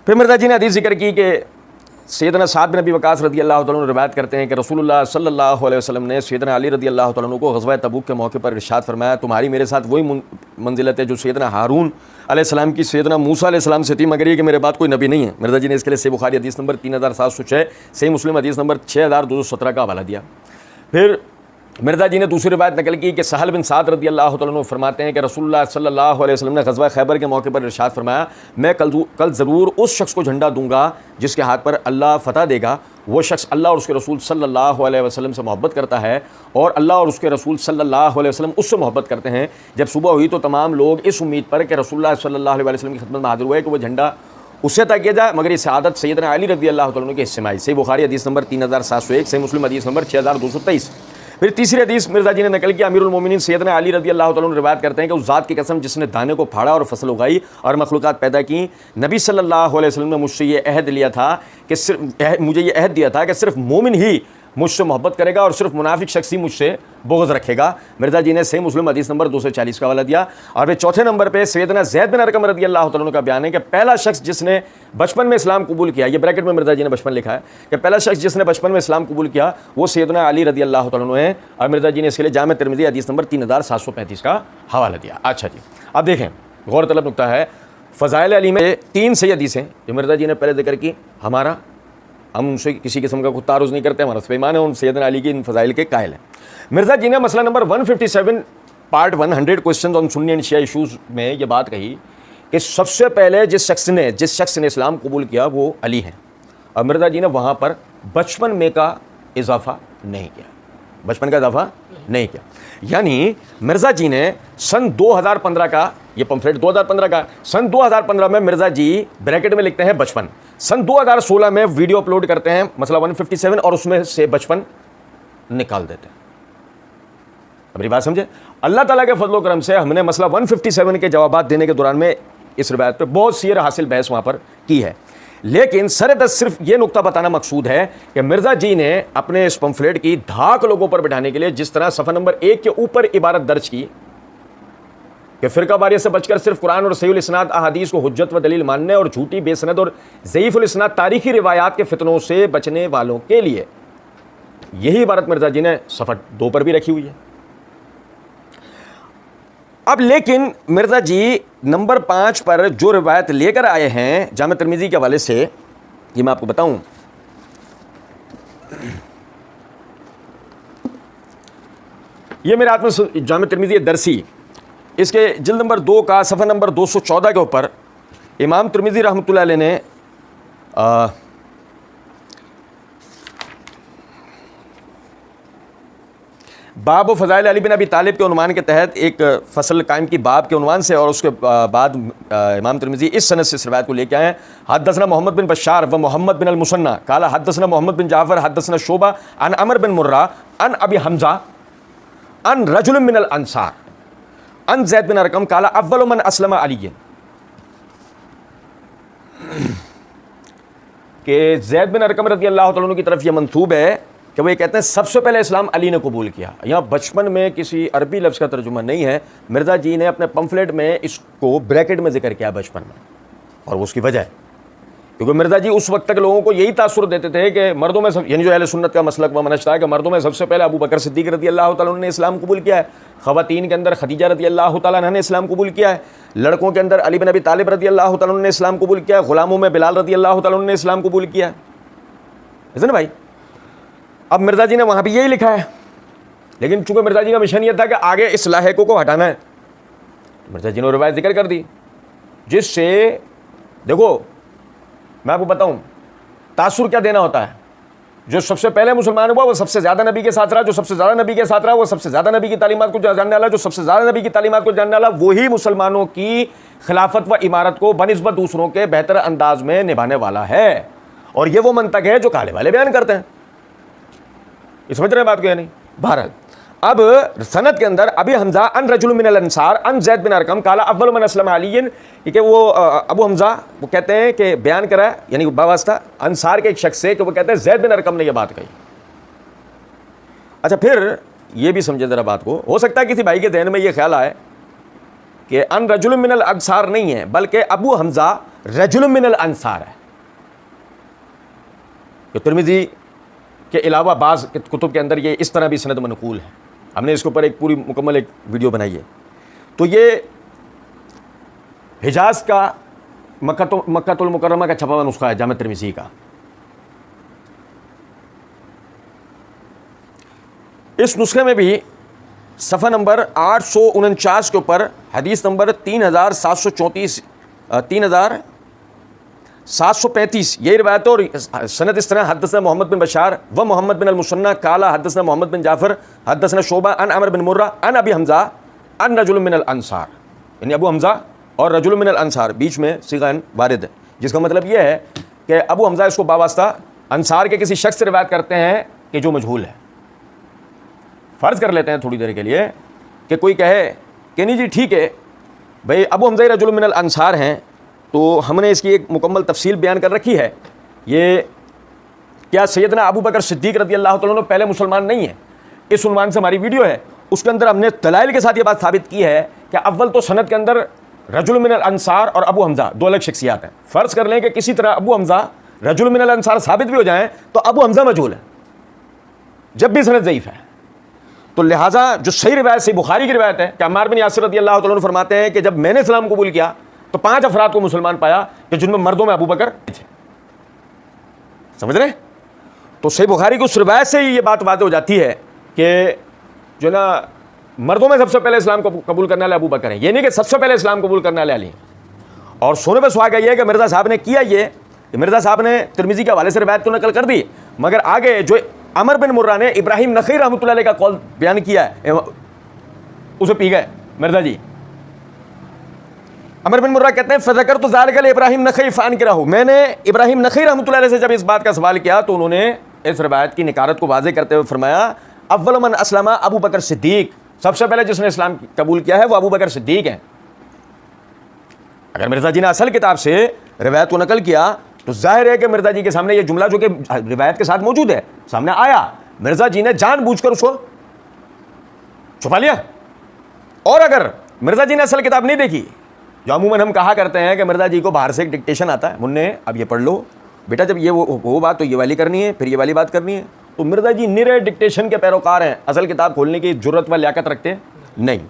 फिर मिर्ज़ा जी ने हदीस जिक्र की कि सैयदना साद बिन अबी वक़ास रज़ी अल्लाह तआला अन्हु रिवायत करते हैं कि रसूलुल्लाह सल्लल्लाहु अलैहि वसल्लम ने सैयदना अली रज़ी अल्लाह तआला अन्हु को ग़ज़वा तबूक के मौके पर इरशाद फरमाया, तुम्हारी मेरे साथ वही मंजिलत है जो सैयदना हारून अलैहिस्सलाम की सैयदना मूसा अलैहिस्सलाम से थी, मगर ये कि मेरे बाद कोई नबी नहीं है। मिर्ज़ा जी ने इसके लिए सही बुखारी हदीस नंबर 3706, सही मुस्लिम हदीस नंबर 6217 का हवाला दिया। फिर मिर्ज़ा जी ने दूसरी रिवायत नकल की कि सहल बिन साद रज़ी अल्लाह तआला अन्हु फरमाते हैं कि रसूलुल्लाह सल्लल्लाहु अलैहि वसल्लम ने ग़ज़वा खैबर के मौके पर इरशाद फरमाया, मैं कल ज़रूर उस शख्स को झंडा दूंगा जिसके हाथ पर अल्लाह फ़तह देगा। वो शख्स अल्लाह और उसके रसूल सल्लल्लाहु अलैहि वसल्लम से मोहब्बत करता है और अल्लाह और उसके रसूल सल्लल्लाहु अलैहि वसल्लम उससे मोहब्बत करते हैं। जब सुबह हुई तो तमाम लोग इस उम्मीद पर कि रसूलुल्लाह सल्लल्लाहु अलैहि वसल्लम की खिदमत में हाज़िर हुए कि वो झंडा उससे तय किया जाए, मगर ये सआदत सैयदना अली रज़ी अल्लाह तआला अन्हु के हिस्से में आई। सही बुखारी हदीस नंबर 3701, सही मुस्लिम हदीस नंबर 6223। फिर तीसरी हदीस मिर्ज़ा जी ने नकल की, अमीरुल मोमिनीन सैयदना अली रज़ी अल्लाह तआला अन्हु रिवायत करते हैं कि उस ज़ात की कसम जिसने दाने को फाड़ा और फसल उगाई और मखलूक़ात पैदा की, नबी सल्लल्लाहु अलैहि वसल्लम ने मुझसे ये अहद लिया था कि मुझे ये अहद दिया था कि सिर्फ मोमिन ही मुझसे मोहब्बत करेगा और सिर्फ मुनाफिक शख्स ही मुझसे बुग़्ज़ रखेगा। मिर्ज़ा जी ने सही मुस्लिम हदीस नंबर 240 का हवाला दिया। और फिर चौथे नंबर पे सैयदना ज़ैद बिन अरक़म रज़ी अल्लाह तआला अन्हु का बयान है कि पहला शख्स जिसने बचपन में इस्लाम कबूल किया, ये ब्रैकेट में मिर्ज़ा जी ने बचपन लिखा है कि पहला शख्स जिसने बचपन में इस्लाम कबूल किया वो सैयदना अली रज़ी अल्लाह तआला अन्हु है। और मिर्ज़ा जी ने इसके लिए जामे तिरमिज़ी हदीस नंबर 3735 का हवाला दिया। अच्छा जी, अब देखें, गौरतलब नुक्ता है, फ़ज़ाइल अली में 3 सही हदीसें जो मिर्ज़ा जी ने पहले जिक्र की, हम उनसे किसी किस्म का कोई तारुज़ नहीं करते, हमारा ईमान है, उन सैयदना अली की इन फ़ज़ाइल के कायल हैं। मिर्ज़ा जी ने मसला number 157 part 100 question on Sunni and Shia issues में ये बात कही कि सबसे पहले जिस शख्स ने इस्लाम कबूल किया वो अली हैं। और मिर्ज़ा जी ने वहाँ पर बचपन में का इजाफ़ा नहीं किया, बचपन का इजाफ़ा नहीं किया। यानी मिर्ज़ा जी ने सन 2015 का, ये पम्फलेट 2015 का, सन 2015 में मिर्ज़ा जी ब्रैकेट में लिखते हैं बचपन, सन 2016 में वीडियो अपलोड करते हैं मसला 157 और उसमें से बचपन निकाल देते हैं। अब मेरी बात समझे, अल्लाह ताला के फजल करम से हमने मसला 157 के जवाब देने के दौरान में इस रिवायत पे बहुत सीर हासिल बहस वहाँ पर की है, लेकिन सरदस्त सिर्फ ये नुक्ता बताना मकसूद है कि मिर्ज़ा जी ने अपने इस पम्फलेट की धाक लोगों पर बिठाने के लिए जिस तरह सफ़ा नंबर 1 के ऊपर इबारत दर्ज की कि फ़िरका वारियत से बचकर सिर्फ कुरान और सहीहुल इस्नाद अहादीस को हुज्जत व दलील मानने और झूठी बेसनद और ज़ईफ़ुल इस्नाद तारीखी रिवायात के फितनों से बचने वालों के लिए, यही इबारत मिर्ज़ा जी ने सफ़ा 2 पर भी रखी हुई है। अब लेकिन मिर्ज़ा जी नंबर 5 पर जो रिवायत लेकर आए हैं जामे तिरमिज़ी के हवाले से, ये मैं आपको बताऊं, ये मेरे हाथ में जामे तिरमिज़ी दरसी, इसके जिल्द नंबर 2 का सफ़ा नंबर 214 के ऊपर इमाम तिरमिज़ी रहमतुल्लाह अलैह ने बाब फ़ज़ाइल अली बिन अबी तालिब के उन्वान के तहत एक फसल कायम की बाब के उन्वान से, और उसके बाद इमाम तिरमिज़ी इस सनद से इस रिवायत को लेके आए हैं। हद्दसना मोहम्मद बिन बशार व मोहम्मद बिन अल-मुसन्ना काला हद्दसना मोहम्मद बिन जाफ़र हद्दसना शोबा अन अमर बिन मुर्रा अन अबी हमज़ा अन रजुल मिनल अंसार अन ज़ैद बिन अरक़म काला अव्वल मन अस्लम अली, कि ज़ैद बिन अरक़म रज़ी अल्लाह तआला अन्हु की तरफ यह मंसूब है कि वो ये कहते हैं सबसे पहले इस्लाम अली ने कबूल किया। यहाँ बचपन में किसी अरबी लफ्ज़ का तर्जुमा नहीं है, मिर्ज़ा जी ने अपने पम्फलेट में इसको ब्रैकेट में जिक्र किया बचपन में, और वो उसकी वजह है क्योंकि मिर्ज़ा जी उस वक्त तक लोगों को यही तासुर देते थे कि मर्दों में सब, यानी जो अहले सुन्नत का मसलक व मनहज था कि मर्दों में सबसे पहले अबू बकर सिद्दीक़ रज़ी अल्लाह तआला अन्हु ने इस्लाम कबूल किया है, ख़वातीन के अंदर खदीजा रज़ी अल्लाह तआला अन्हा ने इस्लाम कबूल किया है, लड़कों के अंदर अली बिन अबी तालिब रज़ी अल्लाह तआला अन्हु ने इस्लाम कबूल किया है, ग़ुलामों में बिलाल रज़ी अल्लाह तआला अन्हु ने इस्लाम कबूल किया है, ऐसा ना भाई। अब मिर्ज़ा जी ने वहाँ भी यही लिखा है, लेकिन चूंकि मिर्ज़ा जी का मिशन ये था कि आगे इस लाहेकों को हटाना है, मिर्ज़ा जी ने रिवायत जिक्र कर दी, जिससे देखो मैं आपको बताऊं तासुर क्या देना होता है। जो सबसे पहले मुसलमान हुआ वो सबसे ज़्यादा नबी के साथ रहा, जो सबसे ज़्यादा नबी के साथ रहा वो सबसे ज़्यादा नबी की तालीमात को जानने वाला, जो सबसे ज़्यादा नबी की तालीमात को जानने वाला वही मुसलमानों की खिलाफत व इमारत को बनिस्बत दूसरों के बेहतर अंदाज में निभाने वाला है। और ये वो मंतक है जो काले वाले बयान करते हैं, ये समझ रहे हैं बात को या नहीं। बहरहाल अब सनद के अंदर अबी हमज़ा अन रजुल मिनल अंसार अन ज़ैद बिन अरक़म काला अव्वल मन अस्लम अलीन, कि वो अबू हमज़ा वो कहते हैं कि बयान करा है, यानी बावास्ता अंसार के एक शख्स से कि वो कहते हैं ज़ैद बिन अरक़म ने यह बात कही। अच्छा फिर ये भी समझे ज़रा बात को, हो सकता है किसी भाई के ध्यान में ये ख्याल आए कि अन रजुल मिनल अंसार नहीं है बल्कि अबू हमज़ा रजुल मिनल अंसार है। कि तिरमिज़ी के अलावा बाज़ कुतुब के अंदर ये इस तरह भी सनद मनकूल है। हमने इसके ऊपर एक पूरी मुकम्मल एक वीडियो बनाई है। तो ये हिजाज़ का मक्कातुल मुकर्रमा का छपा हुआ नुस्खा है जामे तिरमिज़ी का। इस नुस्खे में भी सफ़ा नंबर 849 के ऊपर हदीस नंबर 3735 यही रिवायत है। और सनद इस तरह हदसना मोहम्मद बिन बशार व मोहम्मद बिन अल-मुसन्ना काला हदसना मोहम्मद बिन जाफ़र हदसना शोबा अन अमर बिन मुर्रा अन अबी हमज़ा अन रजुल मिन अल-अंसार, यानी अबू हमज़ा और रजुल मिन अल-अंसार बीच में सिगान वारिद है, जिसका मतलब यह है कि अबू हमज़ा इसको बावास्ता अंसार के किसी शख्स से रिवायत करते हैं कि जो मजहूल है। फ़र्ज़ कर लेते हैं थोड़ी देर के लिए कि कोई कहे कि नहीं जी ठीक है भाई अबू हमज़ा रजुल मिन अल-अंसार हैं, तो हमने इसकी एक मुकम्मल तफसील बयान कर रखी है। ये क्या सैयदना अबू बकर सिद्दीक़ रज़ी अल्लाह तआला अन्हु पहले मुसलमान नहीं है, इस उन्वान से हमारी वीडियो है। उसके अंदर हमने दलाइल के साथ ये बात साबित की है कि अव्वल तो सनद के अंदर रजुल मिन अल-अंसार और अबू हमज़ा दो अलग शख्सियात हैं। फ़र्ज़ कर लें कि किसी तरह अबू हमज़ा रजुल मिन अल-अंसार साबित भी हो जाएँ तो अबू हमज़ा मजहूल है, जब भी सनद ज़ईफ़ है। तो लिहाजा जो सही रिवायत से बुखारी की रिवायत है कि अम्मार बिन यासिर रज़ी अल्लाह तआला अन्हु फरमाते हैं कि जब मैंने इस्लाम कबूल किया तो 5 अफराद को मुसलमान पाया कि जिनमें मर्दों में अबू बकर थे। समझ रहे? तो सही बुखारी की उस रिवायत से ही ये बात वाज़ेह हो जाती है कि जो ना मर्दों में सबसे पहले इस्लाम को कबूल करने वाले अबू बकर हैं। ये नहीं कि सबसे पहले इस्लाम कबूल करने वाले अली हैं। और सोने पर सुहागा ये है कि मिर्ज़ा साहब ने किया ये, मिर्ज़ा साहब ने तिरमिज़ी के हवाले से रिवायत तो नकल कर दी, मगर आगे जो अमर बिन मुर्रा ने इब्राहिम नखई रहमतुल्लाह अलैह का कौल बयान किया है उसे पी गए मिर्ज़ा जी। अमर बिन मुर्रा कहते हैं फ़ज़कर तो ज़ालिकल इब्राहिम नखई फ़ान किया हूँ, मैंने इब्राहिम नखई रहमतुल्लाह अलैह से जब इस बात का सवाल किया तो उन्होंने इस रिवायत की निकारत को वाज़ेह करते हुए फरमाया अव्वल मन अस्लमा अबू बकर सिद्दीक़, सबसे पहले जिसने इस्लाम कबूल किया है वो अबू बकर सिद्दीक़ हैं। अगर मिर्ज़ा जी ने असल किताब से रिवायत को नकल किया तो जाहिर है कि मिर्ज़ा जी के सामने ये जुमला जो कि रिवायत के साथ मौजूद है सामने आया, मिर्ज़ा जी ने जानबूझकर उसको छुपा लिया। और अगर मिर्ज़ा जी ने असल किताब नहीं देखी, जो अमूमन हम कहा करते हैं कि मिर्ज़ा जी को बाहर से एक डिक्टेशन आता है, मुन्ने अब ये पढ़ लो बेटा, जब ये वो बात तो ये वाली करनी है, फिर ये वाली बात करनी है, तो मिर्ज़ा जी निरे डिक्टेशन के पैरोकार हैं, असल किताब खोलने की ज़रूरत व लियाकत रखते हैं नहीं।